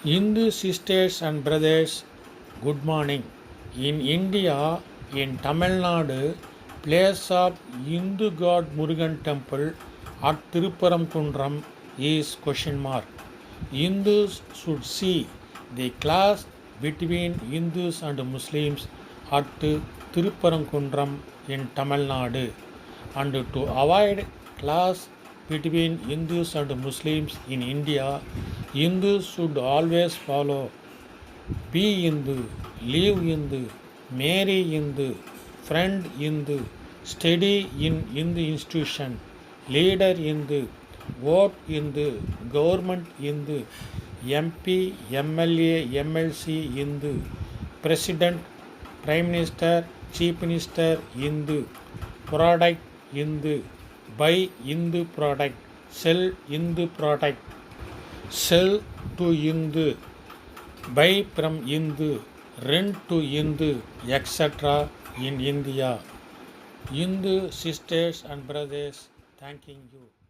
Hindu sisters and brothers, good morning. In India, in Tamil Nadu, place of Hindu god Murugan temple at Tiruparamkundram is question mark. Hindus should see the clash between Hindus and Muslims at Tiruparamkundram in Tamil Nadu, and to avoid clash between Hindus and Muslims in India, Hindus should always follow be Hindu, live Hindu, marry Hindu, friend Hindu, study in Hindu institution, leader Hindu, vote Hindu, government Hindu, MP, MLA, MLC Hindu, President, Prime Minister, Chief Minister Hindu, product Hindu, buy Hindu product, sell Hindu product, sell to Hindu, buy from Hindu, rent to Hindu, etc. in India. Hindu sisters and brothers, thanking you.